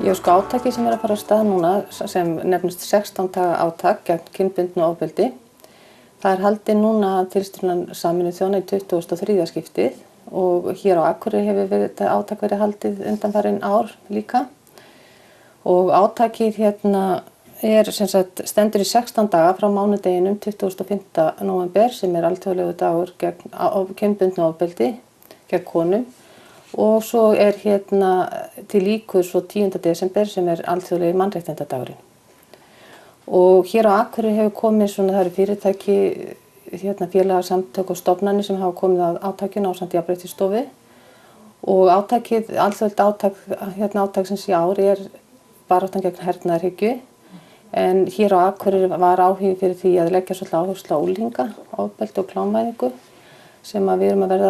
Sko átakið sem að fara af stað núna sem nefnist 16 daga átak gegn kynbundnu ofbeldi. Það haldið núna tilstuðlan Sameinuðu þjóðanna í 23. skiptið og hér á Akureyri hefur þetta átak verið haldið undanfarin ár líka. Og átakið stendur í 16 daga frá mánudeginum 25. nóvember sem alþjóðlegur dagur gegn kynbundnu ofbeldi gegn konum. Og svo til líkur svo 10. desember sem alþjóðlegi mannréttindadagurinn. Og hér á Akureyri hefur komið það eru fyrirtæki, félagasamtök og stofnanir sem hafa komið að átakinu ásamt Jafnréttisstofu. Og átakið, alþjóðlegt átaksins í ár baráttan gegn hernaðarhyggju. En hér á Akureyri var áhugi fyrir því að leggja svolítið áherslu á unglinga, ofbeldi og klámvæðingu. Sem við erum að verða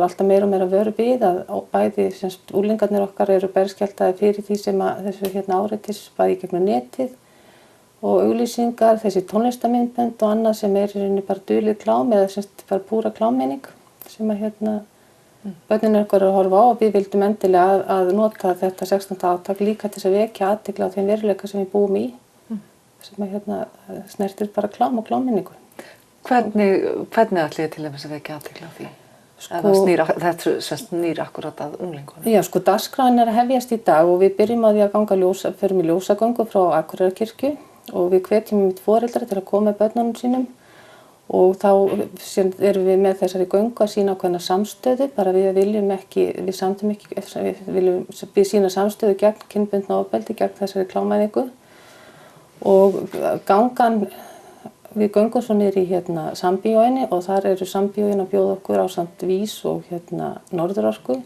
alltaf meira og meira vöru við að bæði unglingarnir okkar eru berskjaldaðir fyrir því sem þessu áreitis bæði gegnum netið og auglýsingar, þessi tónlistarmyndbönd og annað sem í rauninni bara dulið klám eða bara púra klámmenning sem börnin okkar eru að horfa á og við vildum endilega að nota þetta 16. átak líka til að vekja athygli á þeim veruleika sem við búum í sem snertir bara klám og klámmenningu. Hvernig ætlið til þess að vekja athygli á því? Þetta snýr akkurat að unglingunum? Já, dagskráin að hefjast í dag og við byrjum á því að förum í ljósagöngu frá Akureyrarkirkju og við hvetjum foreldra til að koma með börnunum sínum og þá erum við með þessari göngu að sýna ákveðna samstöðu, bara við viljum sýna samstöðu gegn kynbundnu ofbeldi, gegn þessari klámvæðingu og við göngum svo niður í Sambíóinni og þar eru Sambíóin að bjóða okkur ásamt Vís og Norðurorku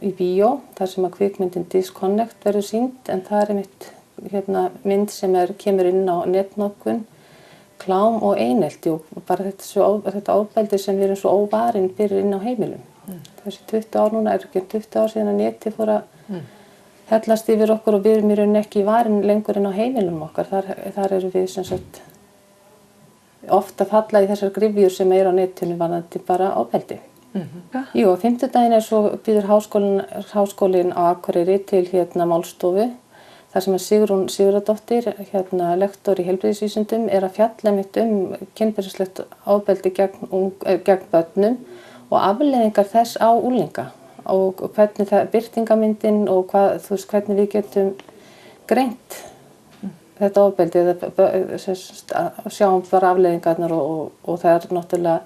í bíó, þar sem að kvikmyndin Disconnect verður sýnd en það einmitt mynd sem kemur inn á netnotkun, klám og einelti og bara þetta ofbeldi sem við erum svo óvarin fyrir inn á heimilum. Þessi 20 ár núna ekki 20 ár síðan að netið fór að hellast yfir okkur og við erum í rauninni ekki varin lengur inn á heimilum okkar. Þar eru við ofta falla í þessar gryfjur sem á netinu varðandi bara ofbeldi. Jú, á fimmtudaginn svo býður háskólinn á Akureyri til málstofu þar sem að Sigrún Sigurðardóttir, lektor í heilbrigðisvísindum, að fjalla kynferðislegt ofbeldi gegn börnum og afleiðingar þess á unglinga og hvernig birtingarmyndin og hvernig við getum greint þetta ofbeldi sjáum bara afleiðingarnar og það náttúrulega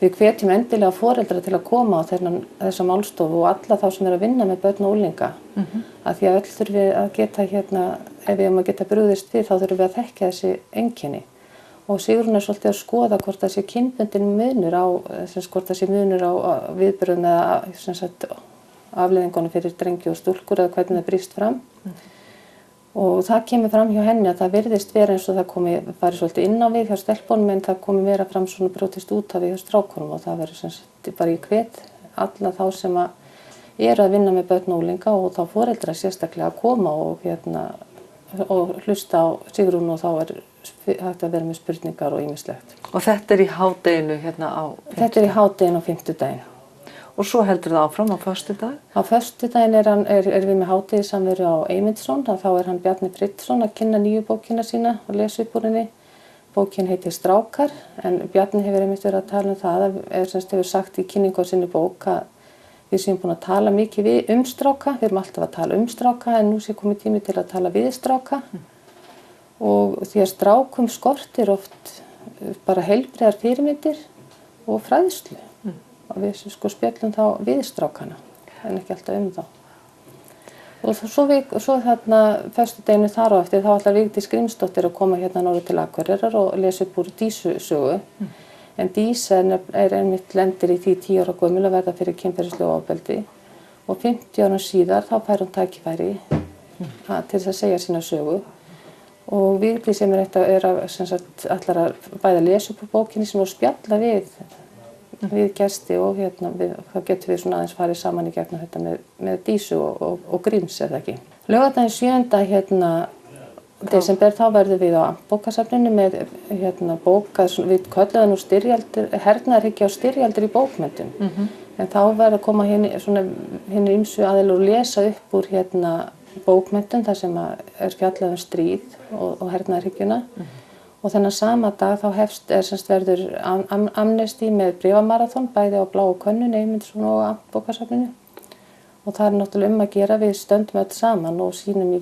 við hvetjum endilega foreldra til að koma á þessa málstofu og alla þá sem að vinna með börn og unglinga af því að öll þurfum við að geta ef við að geta brugðist við þá þurfum við að þekkja þessi einkenni og Sigrún svolítið að skoða hvort það sé kynbundinn munur á hvort það sé munur á viðbrögðum eða afleiðingunum fyrir drengi og stúlkur eða hvernig það brýst fram og það kemur fram hjá henni að það virðist vera eins og það farið svolítið inn á við hjá stelpunum en það komi vera fram svona brjótist út af við hjá strákunum og það verður bara í hvet alla þá sem eru að vinna með börn og unglinga og þá foreldra sérstaklega að koma og hlusta á Sigrúnu og þá hægt að vera með spurningar og ýmislegt. Og þetta í hádeginu á? Þetta í hádeginu á fimmtudaginn. Og svo heldur það áfram á föstudag? Á föstudaginn við með hádegissamveru á Eymundsson og þá hann Bjarni Friðsson að kynna nýju bókina sína og lesa upp úr henni. Bókin heitir Strákar en Bjarni hefur einmitt verið að tala það hefur sagt í kynningu á sinni bók að við séum búin að tala mikið stráka, við erum alltaf að tala stráka en nú sé komið tími til að tala við stráka og því að strákum skortir oft bara heilbrigðar fyrirmyndir og fræðslu. Og við spjöllum þá við strákana en ekki alltaf þá. Og svo föstudaginn þar á eftir þá ætlar Vigdís Grímsdóttir að koma norður til Akureyrar og lesa upp úr Dísu sögu. En Dísa einmitt lendir í því 10 ára gömul að verða fyrir kynferðislegu ofbeldi og 50 árum síðar þá fær hún tækifæri til þess að segja sína sögu. Og Vigdís sem ætlar að bæða lesa upp úr bókinni sem og spjalla við gesti og þá getum við aðeins farið saman í gegnum þetta með Dísu og Gríms það ekki. Laugardaginn 7. desember þá verðum við á bókasafninu með bók við köllum það hernaðarhyggja og styrjaldir í bókmenntum. En þá verður að koma hinir ýmsu aðilar og lesa upp úr bókmenntum þar sem er fjallað stríð og hernaðarhyggjuna. Og þennan sama dag þá verður Amnesty með bréfamaraþon bæði á Bláu könnunni, Eymundsson og Amtbókasafninu. Og það er náttúrulega að gera, við stöndum öll saman og sýnum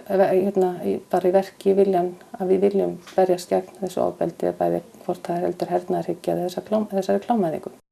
bara í verki viljan að við viljum berjast gegn þessu ofbeldi, bæði hvort það er heldur hernaðarhyggja eða þessari klámvæðingu.